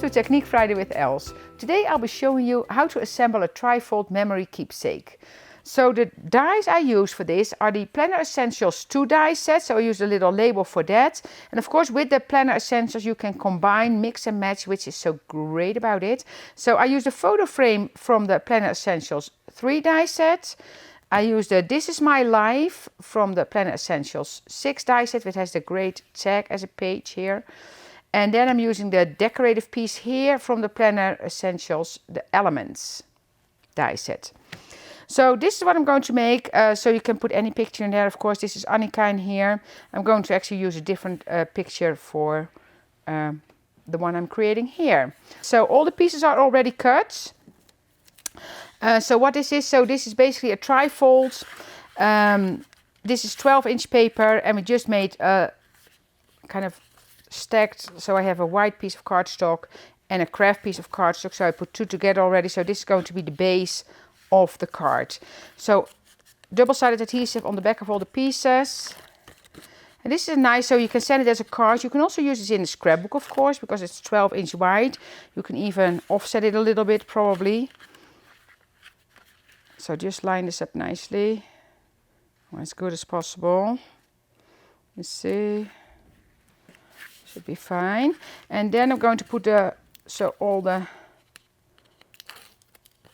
to Technique Friday with Els. Today I'll be showing you how to assemble a trifold memory keepsake. So the dies I use for this are the Planner Essentials 2 die set, so I use a little label for that. And of course with the Planner Essentials you can combine, mix and match, which is so great about it. So I use the photo frame from the Planner Essentials 3 die set. I use the This Is My Life from the Planner Essentials 6 die set, which has the great tag as a page here. And then I'm using the decorative piece here from the Planner Essentials, the Elements die set. So this is what I'm going to make, so you can put any picture in there. Of course, this is Annika in here. I'm going to actually use a different picture for the one I'm creating here. So all the pieces are already cut. So what this is basically a trifold. This is 12-inch paper, and we just made a kind of stacked, so I have a white piece of cardstock and a Kraft piece of cardstock, so I put two together already. So this is going to be the base of the card. So double-sided adhesive on the back of all the pieces, and this is nice, so you can send it as a card. You can also use this in a scrapbook, of course, because it's 12-inch wide. You can even offset it a little bit probably. So just line this up nicely, as good as possible. Let's see. Should be fine. And then I'm going to put all the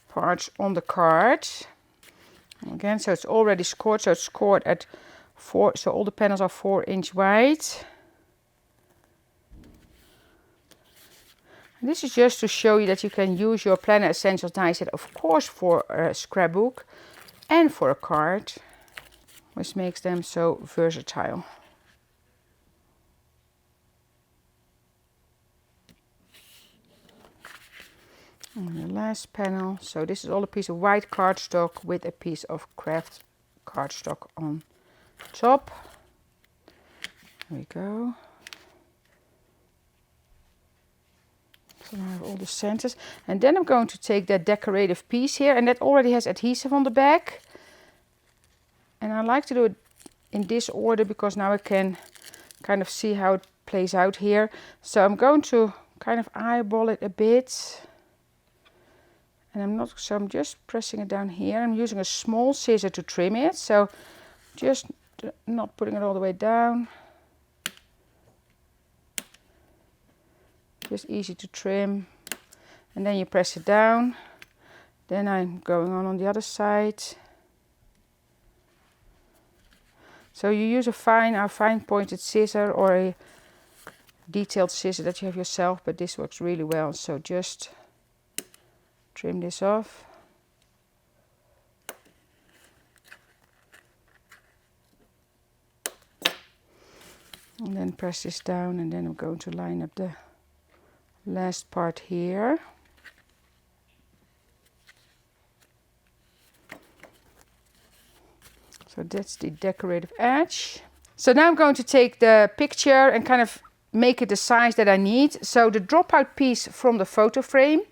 parts on the card. Again, so it's already scored. So it's scored at 4. So all the panels are 4-inch wide. And this is just to show you that you can use your Planner Essentials die set, of course, for a scrapbook and for a card, which makes them so versatile. And the last panel, so this is all a piece of white cardstock with a piece of Kraft cardstock on top. There we go. So I have all the centers. And then I'm going to take that decorative piece here, and that already has adhesive on the back. And I like to do it in this order because now I can kind of see how it plays out here. So I'm going to kind of eyeball it a bit. And I'm just pressing it down here. I'm using a small scissor to trim it, so just not putting it all the way down. Just easy to trim. And then you press it down. Then I'm going on the other side. So you use a fine pointed scissor or a detailed scissor that you have yourself, but this works really well. So just trim this off. And then press this down, and then I'm going to line up the last part here. So that's the decorative edge. So now I'm going to take the picture and kind of make it the size that I need. So the dropout piece from the photo frame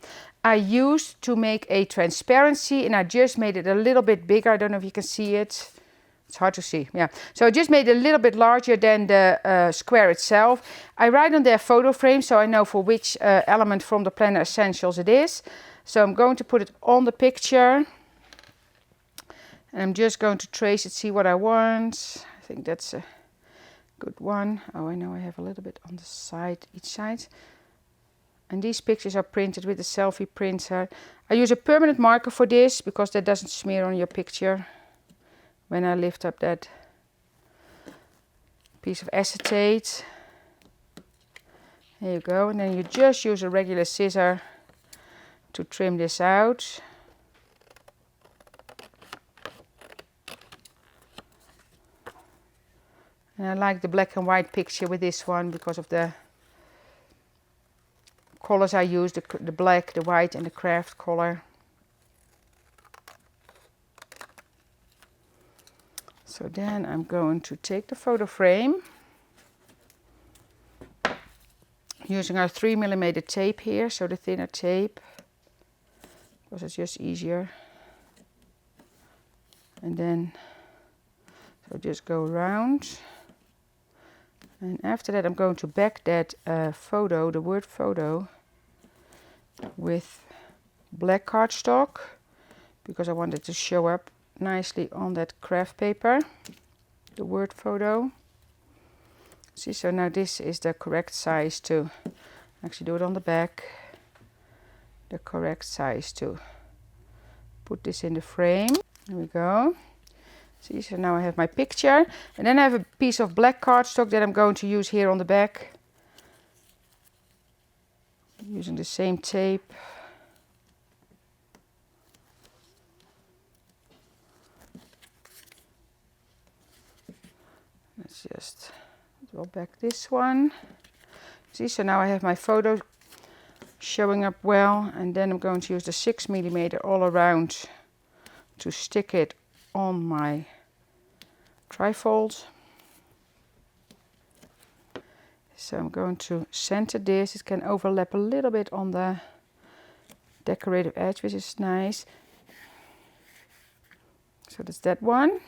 I used to make a transparency, and I just made it a little bit bigger. I don't know if you can see it. It's hard to see, yeah. So I just made it a little bit larger than the square itself. I write on their photo frame, so I know for which element from the Planner Essentials it is. So I'm going to put it on the picture. And I'm just going to trace it, see what I want. I think that's a good one. Oh, I know I have a little bit on the side, each side. And these pictures are printed with a selfie printer. I use a permanent marker for this because that doesn't smear on your picture when I lift up that piece of acetate. There you go. And then you just use a regular scissor to trim this out. And I like the black and white picture with this one because of the colors I use, the black, the white and the Kraft color. So then I'm going to take the photo frame, using our 3mm tape here, so the thinner tape, because it's just easier. And then, so just go around. And after that I'm going to back that photo, the word photo, with black cardstock because I wanted to show up nicely on that Kraft paper, the word photo. See, so now this is the correct size to actually do it on the back. The correct size to put this in the frame. There we go. See, so now I have my picture, and then I have a piece of black cardstock that I'm going to use here on the back. Using the same tape. Let's just draw back this one. See, so now I have my photo showing up well, and then I'm going to use the 6mm all around to stick it on my trifold. So I'm going to center this. It can overlap a little bit on the decorative edge, which is nice. So that's that one.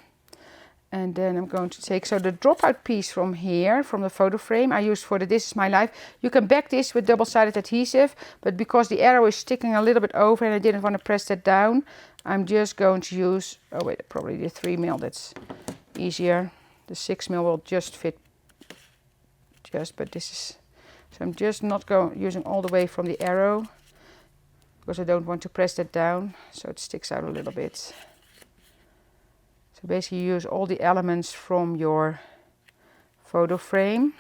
And then I'm going to take, so the dropout piece from here, from the photo frame, I used for the This Is My Life. You can back this with double-sided adhesive, but because the arrow is sticking a little bit over and I didn't want to press that down, I'm just going to use, oh wait, probably the 3mm, that's easier. The 6mm will just fit, but this is, so I'm just not using all the way from the arrow, because I don't want to press that down, so it sticks out a little bit. So basically you use all the elements from your photo frame.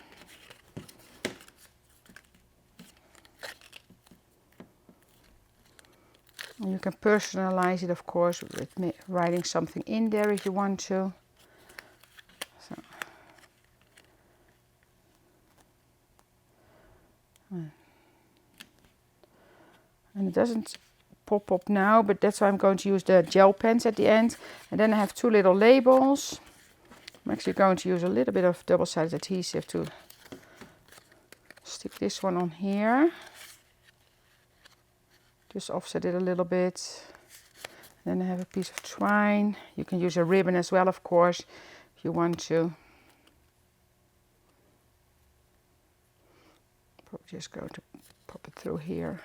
And you can personalize it, of course, with writing something in there if you want to. So. And it doesn't pop up now, but that's why I'm going to use the gel pens at the end. And then I have two little labels. I'm actually going to use a little bit of double-sided adhesive to stick this one on here. Just offset it a little bit. Then I have a piece of twine. You can use a ribbon as well, of course, if you want to. Probably just going to pop it through here.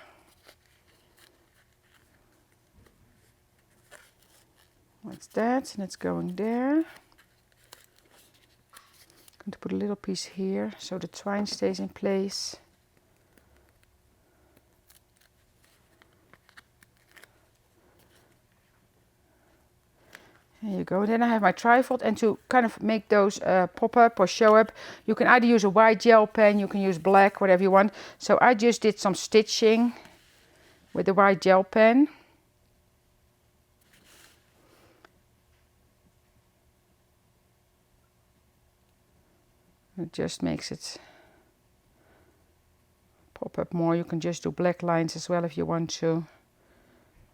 That's that, and it's going there. I'm going to put a little piece here so the twine stays in place. There you go. Then I have my trifold, and to kind of make those pop up or show up, you can either use a white gel pen, you can use black, whatever you want. So I just did some stitching with the white gel pen. It just makes it pop up more. You can just do black lines as well if you want to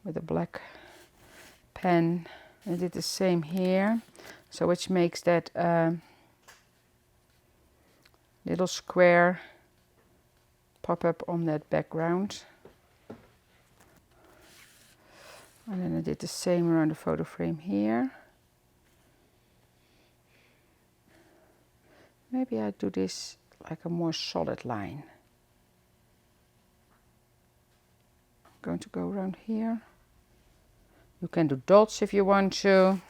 with a black pen. I did the same here, so which makes that little square pop up on that background. And then I did the same around the photo frame here. Maybe I do this like a more solid line. I'm going to go around here. You can do dots if you want to.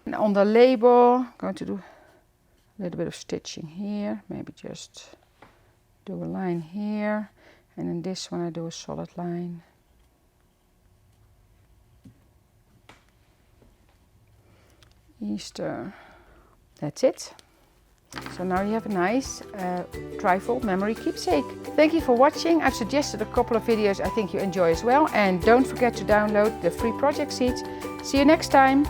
And on the label, I'm going to do a little bit of stitching here. Maybe just do a line here. And in this one I do a solid line. Easter. That's it. So now you have a nice trifold memory keepsake. Thank you for watching. I've suggested a couple of videos I think you enjoy as well. And don't forget to download the free project sheet. See you next time.